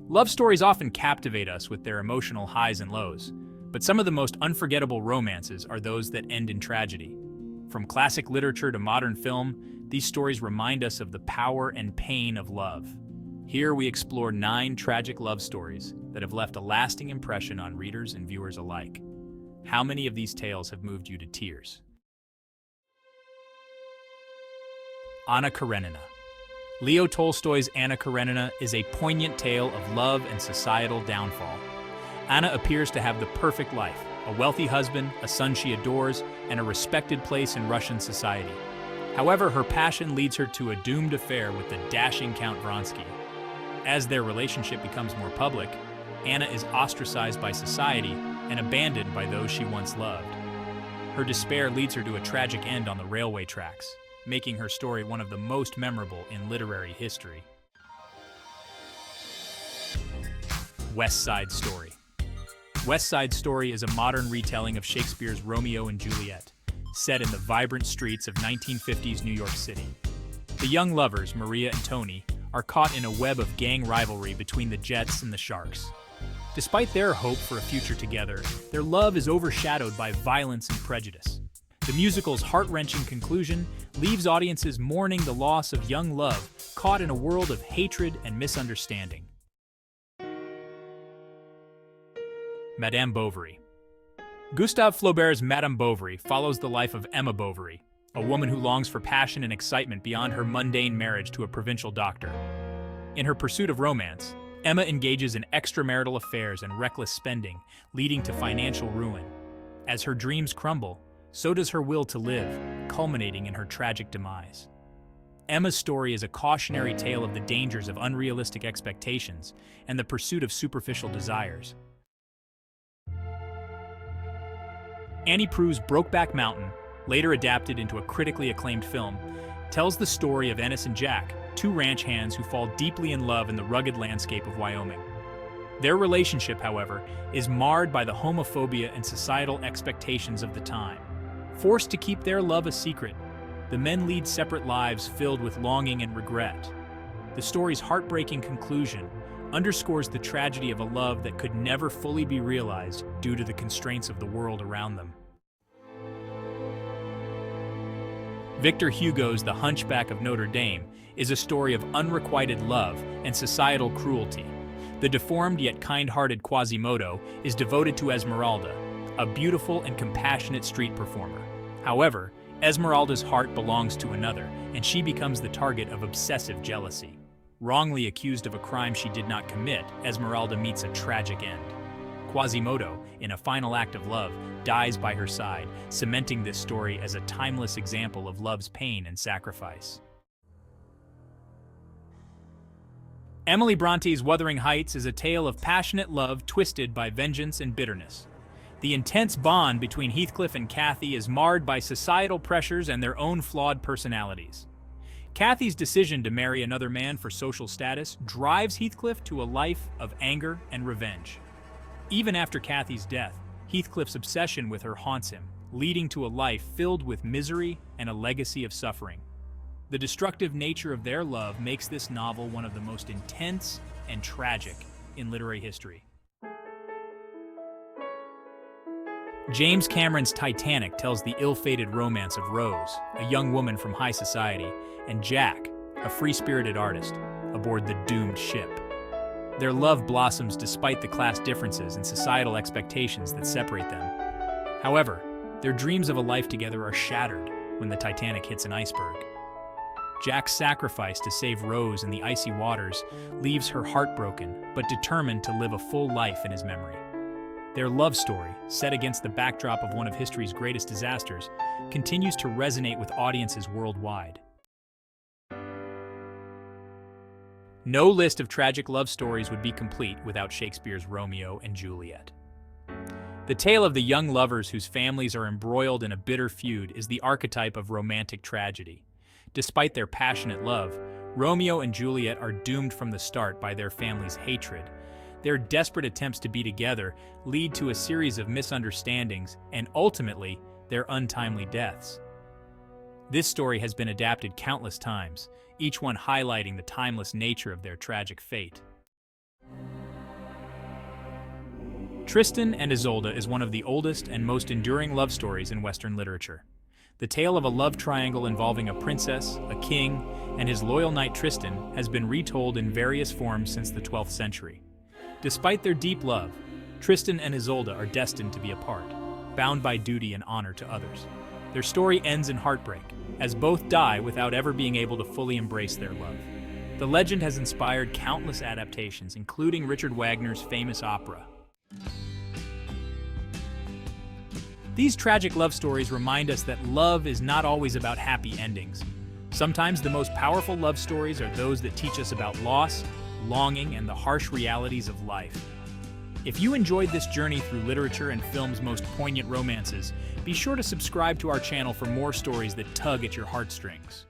Love stories often captivate us with their emotional highs and lows, but some of the most unforgettable romances are those that end in tragedy. From classic literature to modern film, these stories remind us of the power and pain of love. Here we explore 9 tragic love stories that have left a lasting impression on readers and viewers alike. How many of these tales have moved you to tears? Anna Karenina. Leo Tolstoy's Anna Karenina is a poignant tale of love and societal downfall. Anna appears to have the perfect life, a wealthy husband, a son she adores, and a respected place in Russian society. However, her passion leads her to a doomed affair with the dashing Count Vronsky. As their relationship becomes more public, Anna is ostracized by society and abandoned by those she once loved. Her despair leads her to a tragic end on the railway tracks, making her story one of the most memorable in literary history. West Side Story. West Side Story is a modern retelling of Shakespeare's Romeo and Juliet, set in the vibrant streets of 1950s New York City. The young lovers, Maria and Tony, are caught in a web of gang rivalry between the Jets and the Sharks. Despite their hope for a future together, their love is overshadowed by violence and prejudice. The musical's heart-wrenching conclusion leaves audiences mourning the loss of young love caught in a world of hatred and misunderstanding. Madame Bovary. Gustave Flaubert's Madame Bovary follows the life of Emma Bovary, a woman who longs for passion and excitement beyond her mundane marriage to a provincial doctor. In her pursuit of romance, Emma engages in extramarital affairs and reckless spending, leading to financial ruin. As her dreams crumble, so does her will to live, culminating in her tragic demise. Emma's story is a cautionary tale of the dangers of unrealistic expectations and the pursuit of superficial desires. Annie Proulx's Brokeback Mountain, later adapted into a critically acclaimed film, tells the story of Ennis and Jack, 2 ranch hands who fall deeply in love in the rugged landscape of Wyoming. Their relationship, however, is marred by the homophobia and societal expectations of the time. Forced to keep their love a secret, the men lead separate lives filled with longing and regret. The story's heartbreaking conclusion underscores the tragedy of a love that could never fully be realized due to the constraints of the world around them. Victor Hugo's The Hunchback of Notre Dame is a story of unrequited love and societal cruelty. The deformed yet kind-hearted Quasimodo is devoted to Esmeralda, a beautiful and compassionate street performer. However, Esmeralda's heart belongs to another, and she becomes the target of obsessive jealousy. Wrongly accused of a crime she did not commit, Esmeralda meets a tragic end. Quasimodo, in a final act of love, dies by her side, cementing this story as a timeless example of love's pain and sacrifice. Emily Bronte's Wuthering Heights is a tale of passionate love twisted by vengeance and bitterness. The intense bond between Heathcliff and Cathy is marred by societal pressures and their own flawed personalities. Cathy's decision to marry another man for social status drives Heathcliff to a life of anger and revenge. Even after Cathy's death, Heathcliff's obsession with her haunts him, leading to a life filled with misery and a legacy of suffering. The destructive nature of their love makes this novel one of the most intense and tragic in literary history. James Cameron's Titanic tells the ill-fated romance of Rose, a young woman from high society, and Jack, a free-spirited artist, aboard the doomed ship. Their love blossoms despite the class differences and societal expectations that separate them. However, their dreams of a life together are shattered when the Titanic hits an iceberg. Jack's sacrifice to save Rose in the icy waters leaves her heartbroken, but determined to live a full life in his memory. Their love story, set against the backdrop of one of history's greatest disasters, continues to resonate with audiences worldwide. No list of tragic love stories would be complete without Shakespeare's Romeo and Juliet. The tale of the young lovers whose families are embroiled in a bitter feud is the archetype of romantic tragedy. Despite their passionate love, Romeo and Juliet are doomed from the start by their family's hatred. Their desperate attempts to be together lead to a series of misunderstandings and, ultimately, their untimely deaths. This story has been adapted countless times, each one highlighting the timeless nature of their tragic fate. Tristan and Isolde is one of the oldest and most enduring love stories in Western literature. The tale of a love triangle involving a princess, a king, and his loyal knight Tristan has been retold in various forms since the 12th century. Despite their deep love, Tristan and Isolde are destined to be apart, bound by duty and honor to others. Their story ends in heartbreak, as both die without ever being able to fully embrace their love. The legend has inspired countless adaptations, including Richard Wagner's famous opera. These tragic love stories remind us that love is not always about happy endings. Sometimes the most powerful love stories are those that teach us about loss, longing, and the harsh realities of life. If you enjoyed this journey through literature and film's most poignant romances, be sure to subscribe to our channel for more stories that tug at your heartstrings.